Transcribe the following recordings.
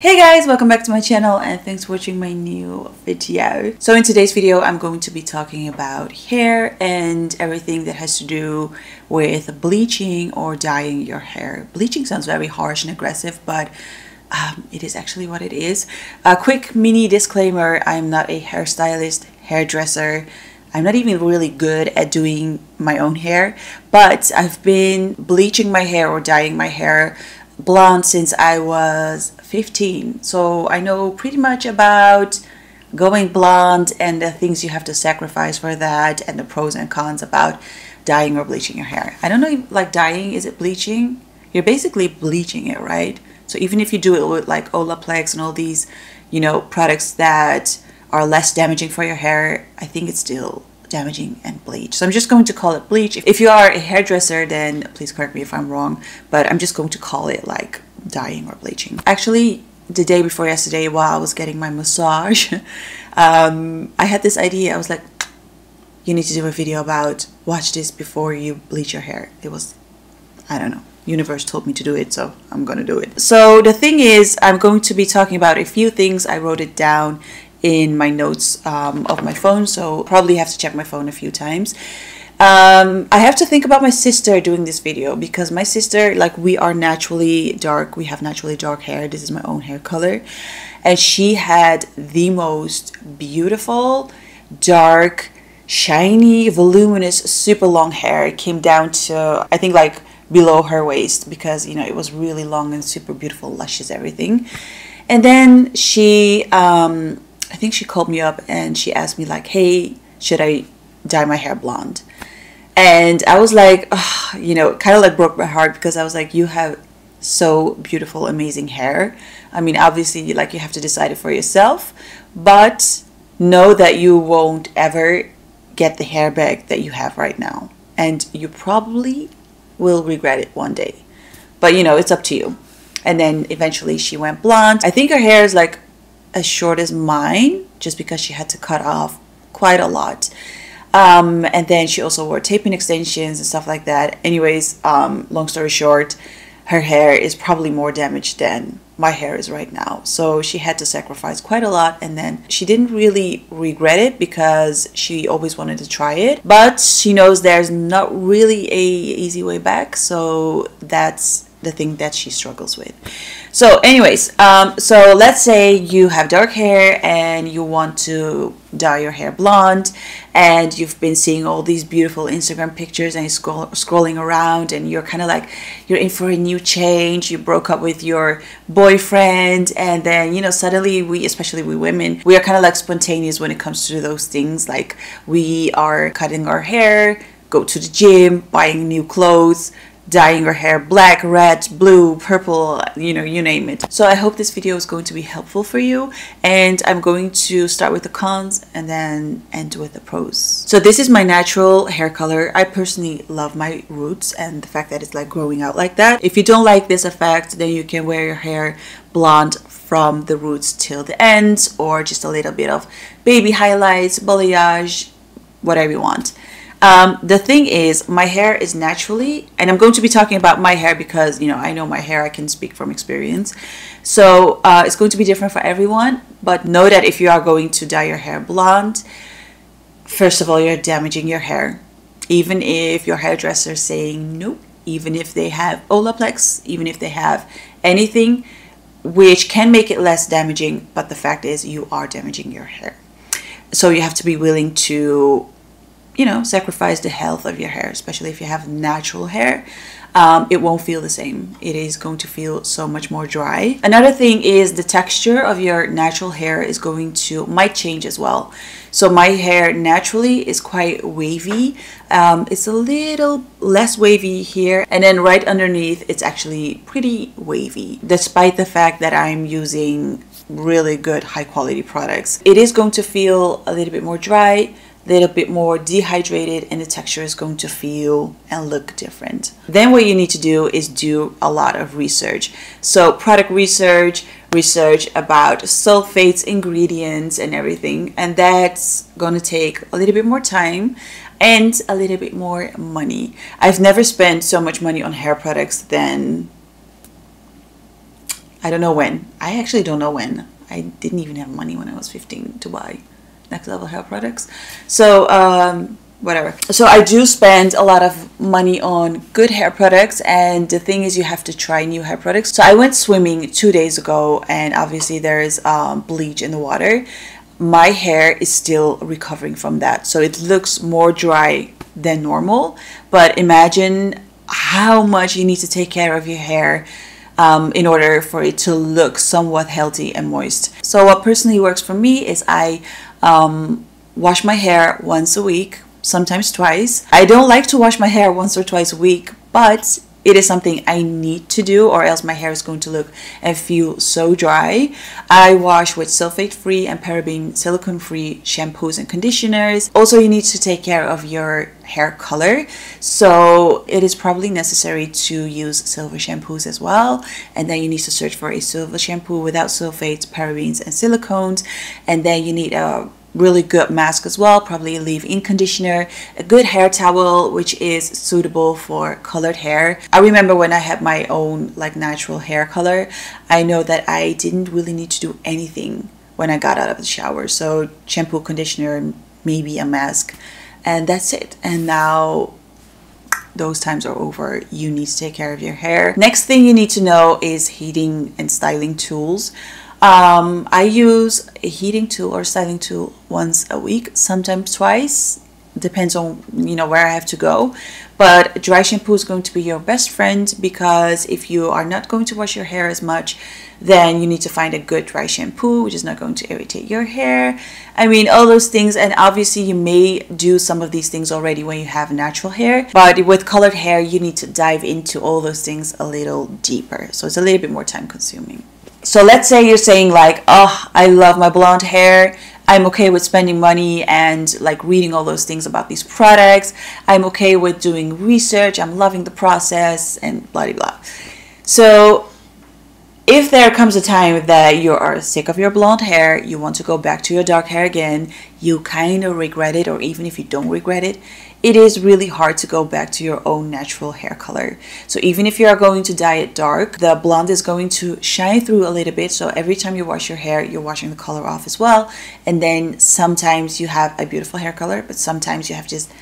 Hey guys, welcome back to my channel and thanks for watching my new video. So in today's video, I'm going to be talking about hair and everything that has to do with bleaching or dyeing your hair. Bleaching sounds very harsh and aggressive, but it is actually what it is. A quick mini disclaimer, I'm not a hairstylist, hairdresser. I'm not even really good at doing my own hair, but I've been bleaching my hair or dyeing my hair blonde since I was 15, so I know pretty much about going blonde and the things you have to sacrifice for that and the pros and cons about dyeing or bleaching your hair. I don't know if, like, dyeing, is it bleaching? You're basically bleaching it, right? So even if you do it with like Olaplex and all these, you know, products that are less damaging for your hair, I think it's still damaging and bleach. So I'm just going to call it bleach. If you are a hairdresser, then please correct me if I'm wrong, but I'm just going to call it like dyeing or bleaching. Actually, the day before yesterday, while I was getting my massage, I had this idea. I was like, you need to do a video about watch this before you bleach your hair. It was, I don't know, universe told me to do it, so I'm gonna do it. So the thing is, I'm going to be talking about a few things. I wrote it down in my notes of my phone, so probably have to check my phone a few times. I have to think about my sister doing this video because my sister, like, we are naturally dark. We have naturally dark hair. This is my own hair color, and she had the most beautiful, dark, shiny, voluminous, super long hair. It came down to, I think, like below her waist because, you know, it was really long and super beautiful, luscious, everything. And then she I think she called me up and she asked me like, hey, should I dye my hair blonde? And I was like, oh, you know, kind of like broke my heart because I was like, you have so beautiful, amazing hair. I mean, obviously, like, you have to decide it for yourself, but know that you won't ever get the hair back that you have right now. And you probably will regret it one day, but you know, it's up to you. And then eventually she went blonde. I think her hair is like as short as mine just because she had to cut off quite a lot. And then she also wore taping extensions and stuff like that. Anyways, long story short, her hair is probably more damaged than my hair is right now. So she had to sacrifice quite a lot, and then she didn't really regret it because she always wanted to try it. But she knows there's not really a easy way back, so that's the thing that she struggles with. So anyways, so let's say you have dark hair and you want to dye your hair blonde, and you've been seeing all these beautiful Instagram pictures and you're scrolling around and you're kind of like, you're in for a new change. You broke up with your boyfriend, and then, you know, suddenly we, especially we women, we are kind of like spontaneous when it comes to those things. Like, we are cutting our hair, go to the gym, buying new clothes, dyeing your hair black, red, blue, purple, you know, you name it. So I hope this video is going to be helpful for you, and I'm going to start with the cons and then end with the pros. So this is my natural hair color. I personally love my roots and the fact that it's like growing out like that. If you don't like this effect, then you can wear your hair blonde from the roots till the end, or just a little bit of baby highlights, balayage, whatever you want. The thing is, my hair is naturally, and I'm going to be talking about my hair because, you know, I know my hair, I can speak from experience. So it's going to be different for everyone, but know that if you are going to dye your hair blonde, first of all, you're damaging your hair. Even if your hairdresser is saying no, even if they have Olaplex, even if they have anything which can make it less damaging, but the fact is you are damaging your hair. So you have to be willing to, you know, sacrifice the health of your hair, especially if you have natural hair. It won't feel the same. It is going to feel so much more dry. Another thing is the texture of your natural hair is might change as well. So my hair naturally is quite wavy. It's a little less wavy here, and then right underneath it's actually pretty wavy, despite the fact that I'm using really good high quality products. It is going to feel a little bit more dry, little bit more dehydrated, and the texture is going to feel and look different. Then what you need to do is do a lot of research. So product research about sulfates, ingredients, and everything, and that's going to take a little bit more time and a little bit more money. I've never spent so much money on hair products than I don't know when. I actually don't know when. I didn't even have money when I was 15 to buy next level hair products. So whatever. So I do spend a lot of money on good hair products, and the thing is you have to try new hair products. So I went swimming 2 days ago, and obviously there's bleach in the water. My hair is still recovering from that, so it looks more dry than normal. But imagine how much you need to take care of your hair in order for it to look somewhat healthy and moist. So what personally works for me is I wash my hair once a week, sometimes twice. I don't like to wash my hair once or twice a week, but it is something I need to do, or else my hair is going to look and feel so dry. I wash with sulfate-free and paraben silicone-free shampoos and conditioners. Also, you need to take care of your hair color, so it is probably necessary to use silver shampoos as well. And then you need to search for a silver shampoo without sulfates, parabens, and silicones. And then you need a really good mask as well, probably a leave-in conditioner, a good hair towel which is suitable for colored hair. I remember when I had my own like natural hair color, I know that I didn't really need to do anything when I got out of the shower. So shampoo, conditioner, maybe a mask, and that's it. And now those times are over. You need to take care of your hair. Next thing you need to know is heating and styling tools. I use a heating tool or styling tool once a week, sometimes twice, depends on where I have to go. But dry shampoo is going to be your best friend, because if you are not going to wash your hair as much, then you need to find a good dry shampoo which is not going to irritate your hair. I mean, all those things. And obviously you may do some of these things already when you have natural hair, but with colored hair you need to dive into all those things a little deeper, so it's a little bit more time consuming. So let's say you're saying like, oh, I love my blonde hair. I'm okay with spending money and like reading all those things about these products. I'm okay with doing research. I'm loving the process and blah, blah, blah. So if there comes a time that you are sick of your blonde hair, you want to go back to your dark hair again, you kind of regret it, or even if you don't regret it, it is really hard to go back to your own natural hair color. So even if you are going to dye it dark, the blonde is going to shine through a little bit. So every time you wash your hair, you're washing the color off as well. And then sometimes you have a beautiful hair color, but sometimes you have just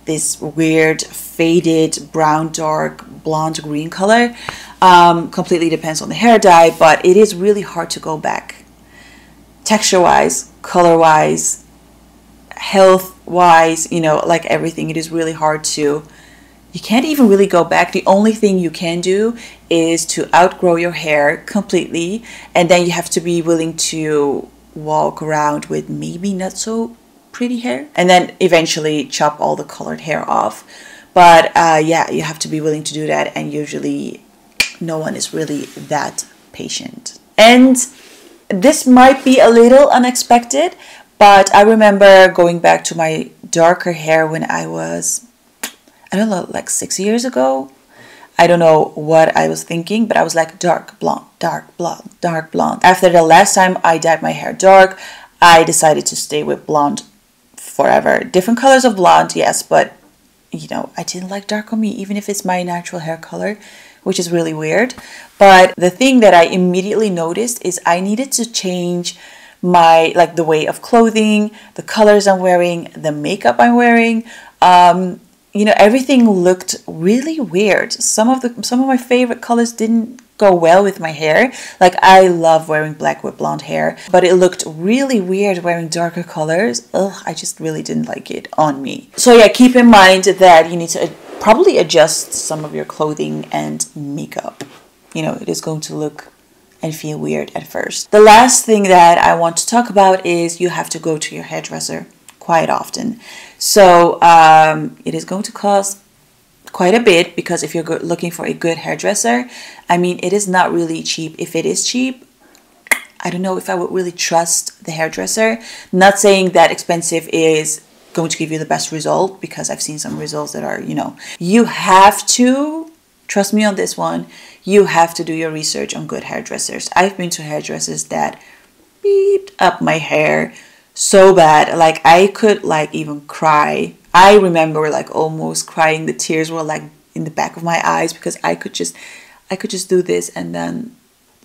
this weird faded brown, dark, blonde, green color. Completely depends on the hair dye, but it is really hard to go back. Texture-wise, color-wise, health-wise, like everything, it is really hard to, you can't even really go back. The only thing you can do is to outgrow your hair completely, and then you have to be willing to walk around with maybe not so pretty hair, and then eventually chop all the colored hair off. But yeah, you have to be willing to do that, and usually no one is really that patient. And this might be a little unexpected, but I remember going back to my darker hair when I was, I don't know, like 6 years ago. I don't know what I was thinking, but I was like dark blonde, dark blonde, dark blonde. After the last time I dyed my hair dark, I decided to stay with blonde forever. Different colors of blonde, yes, but I didn't like dark on me, even if it's my natural hair color, which is really weird. But the thing that I immediately noticed is I needed to change my, like, the way of clothing, the colors I'm wearing, the makeup I'm wearing. Everything looked really weird. Some of my favorite colors didn't go well with my hair. Like, I love wearing black with blonde hair, but it looked really weird wearing darker colors. Ugh, I just really didn't like it on me. So yeah, keep in mind that you need to probably adjust some of your clothing and makeup. It is going to look and feel weird at first. The last thing that I want to talk about is you have to go to your hairdresser quite often. So it is going to cost quite a bit, because if you're looking for a good hairdresser, I mean, it is not really cheap. If it is cheap, I don't know if I would really trust the hairdresser. Not saying that expensive is going to give you the best result, because I've seen some results that are, you have to trust me on this one. You have to do your research on good hairdressers. I've been to hairdressers that beat up my hair so bad, like I could like even cry. I remember like almost crying. The tears were like in the back of my eyes, because I could just do this, and then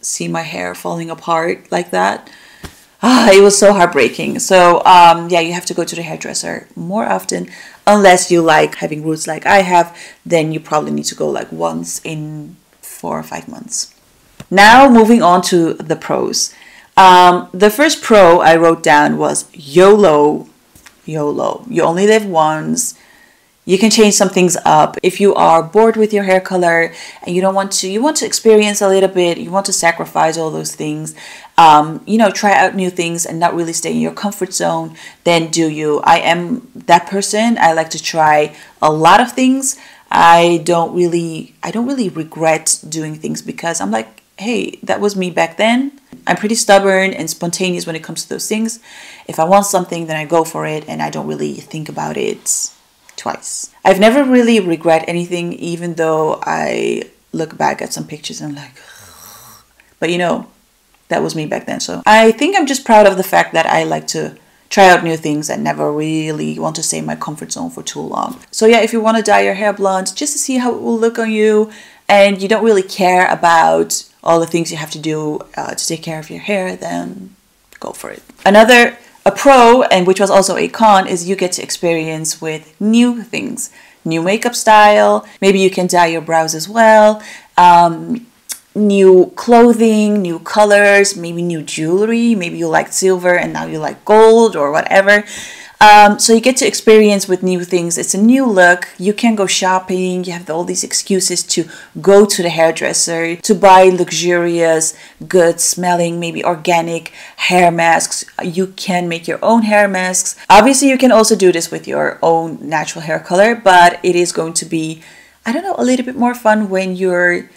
see my hair falling apart like that. It was so heartbreaking. So yeah, you have to go to the hairdresser more often, unless you like having roots like I have. Then you probably need to go like once in 4 or 5 months. Now moving on to the pros. The first pro I wrote down was YOLO. YOLO. You only live once. You can change some things up. If you are bored with your hair color and you want to experience a little bit, you want to sacrifice all those things, try out new things and not really stay in your comfort zone, then do you. I am that person. I like to try a lot of things. I don't really regret doing things because I'm like, hey, that was me back then. I'm pretty stubborn and spontaneous when it comes to those things. If I want something, then I go for it and I don't really think about it twice. I've never really regret anything, even though I look back at some pictures and I'm like, but that was me back then. So I think I'm just proud of the fact that I like to try out new things and never really want to stay in my comfort zone for too long. So yeah, if you want to dye your hair blonde just to see how it will look on you and you don't really care about all the things you have to do to take care of your hair, then go for it. A pro, and which was also a con, is you get to experience with new things, new makeup style. Maybe you can dye your brows as well. New clothing, new colors, maybe new jewelry. Maybe you liked silver and now you like gold or whatever. So you get to experience with new things. It's a new look. You can go shopping. You have all these excuses to go to the hairdresser, to buy luxurious, good smelling, maybe organic hair masks. You can make your own hair masks. Obviously, you can also do this with your own natural hair color, but it is going to be, I don't know, a little bit more fun when you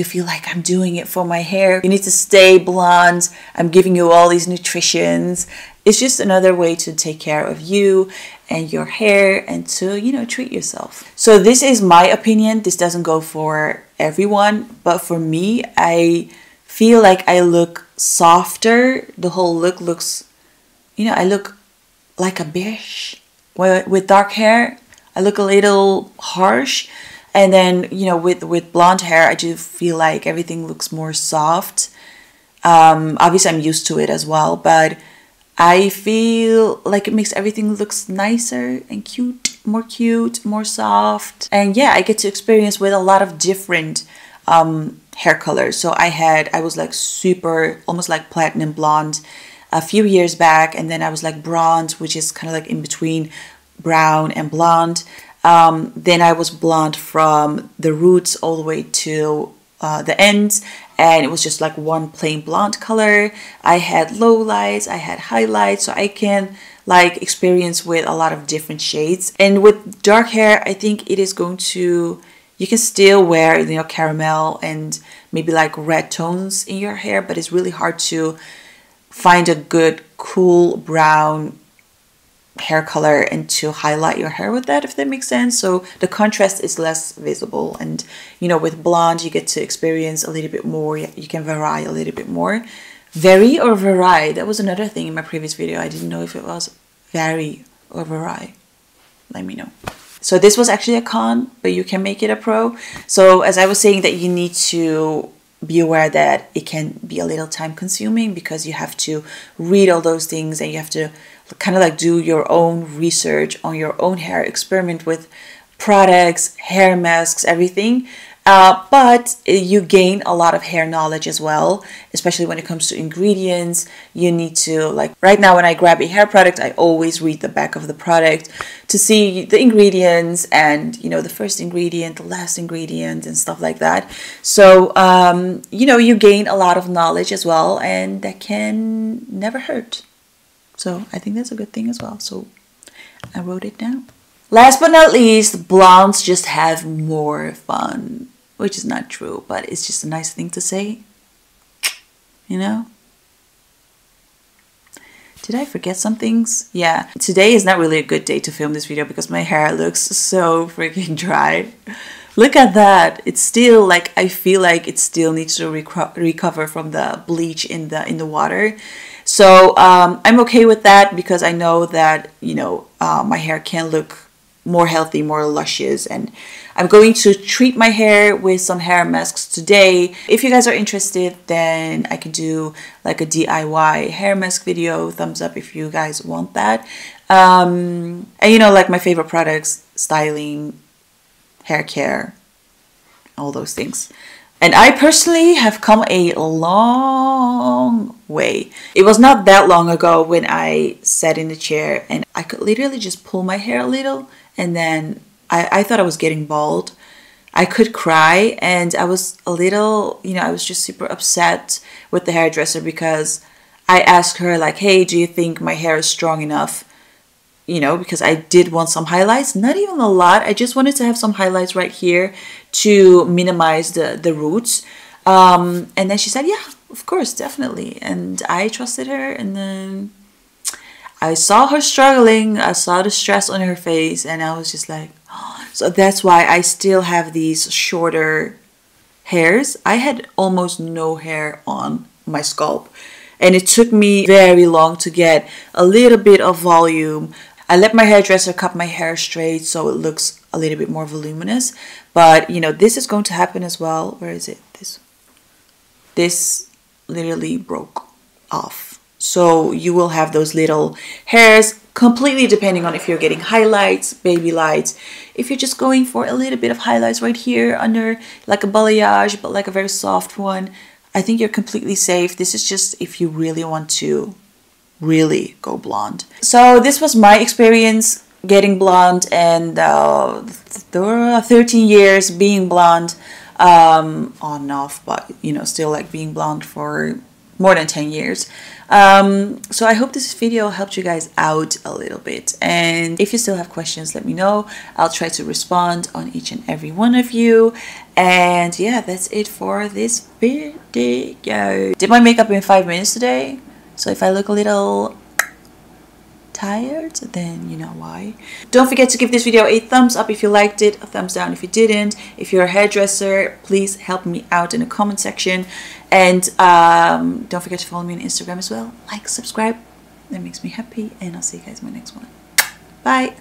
feel like I'm doing it for my hair. You need to stay blonde. I'm giving you all these nutritions. It's just another way to take care of you and your hair and to, treat yourself. So this is my opinion. This doesn't go for everyone, but for me, I feel like I look softer. The whole look looks, I look like a bitch. With dark hair, I look a little harsh. And then, with blonde hair, I do feel like everything looks more soft. Obviously, I'm used to it as well, but I feel like it makes everything looks nicer and cute, more soft. And yeah, I get to experience with a lot of different hair colors. So I was like super, almost like platinum blonde a few years back. And then I was like bronze, which is kind of like in between brown and blonde. Then I was blonde from the roots all the way to the ends, and it was just like one plain blonde color. I had lowlights, I had highlights, so I can like experience with a lot of different shades. And with dark hair, I think it is going to, you can still wear caramel and maybe like red tones in your hair, but it's really hard to find a good cool brown hair color and to highlight your hair with that, if that makes sense. So the contrast is less visible, and with blonde you get to experience a little bit more. You can vary a little bit more. Vary or vary, that was another thing in my previous video. I didn't know if it was vary or vary. Let me know. So this was actually a con, but you can make it a pro. So as I was saying, that you need to be aware that it can be a little time consuming because you have to read all those things and you have to kind of like do your own research on your own hair, experiment with products, hair masks, everything. But you gain a lot of hair knowledge as well, especially when it comes to ingredients. You need to, like right now when I grab a hair product, I always read the back of the product to see the ingredients and, the first ingredient, the last ingredient and stuff like that. So, you gain a lot of knowledge as well, and that can never hurt. So I think that's a good thing as well. So I wrote it down. Last but not least, blondes just have more fun, which is not true, but it's just a nice thing to say. Did I forget some things? Yeah, today is not really a good day to film this video because my hair looks so freaking dry. Look at that. It's still like, I feel like it still needs to recover from the bleach in the water. So I'm okay with that because I know that, my hair can look more healthy, more luscious. And I'm going to treat my hair with some hair masks today. If you guys are interested, then I could do like a DIY hair mask video. Thumbs up if you guys want that. And you know, like my favorite products, styling, hair care, all those things. And I personally have come a long way. It was not that long ago when I sat in the chair and I could literally just pull my hair a little, and then I thought I was getting bald. I could cry, and I was a little, you know, I was just super upset with the hairdresser because I asked her like, hey, do you think my hair is strong enough? You know, because I did want some highlights, not even a lot. I just wanted to have some highlights right here to minimize the roots. And then she said, yeah, of course, definitely. And I trusted her, and then I saw her struggling. I saw the stress on her face, and I was just like, oh. So that's why I still have these shorter hairs. I had almost no hair on my scalp, and it took me very long to get a little bit of volume. I let my hairdresser cut my hair straight so it looks a little bit more voluminous. But, you know, this is going to happen as well. Where is it? This literally broke off. So you will have those little hairs, completely depending on if you're getting highlights, baby lights. If you're just going for a little bit of highlights right here under like a balayage, but like a very soft one, I think you're completely safe. This is just if you really want to really go blonde. So this was my experience getting blonde, and there were 13 years being blonde, on and off, but you know, still like being blonde for more than 10 years. So I hope this video helped you guys out a little bit, and if you still have questions, let me know. I'll try to respond on each and every one of you. And yeah, that's it for this video. Did my makeup in 5 minutes today, so if I look a little tired, then you know why. Don't forget to give this video a thumbs up if you liked it, a thumbs down if you didn't. If you're a hairdresser, please help me out in the comment section. And don't forget to follow me on Instagram as well. Like, subscribe, that makes me happy, and I'll see you guys in my next one. Bye.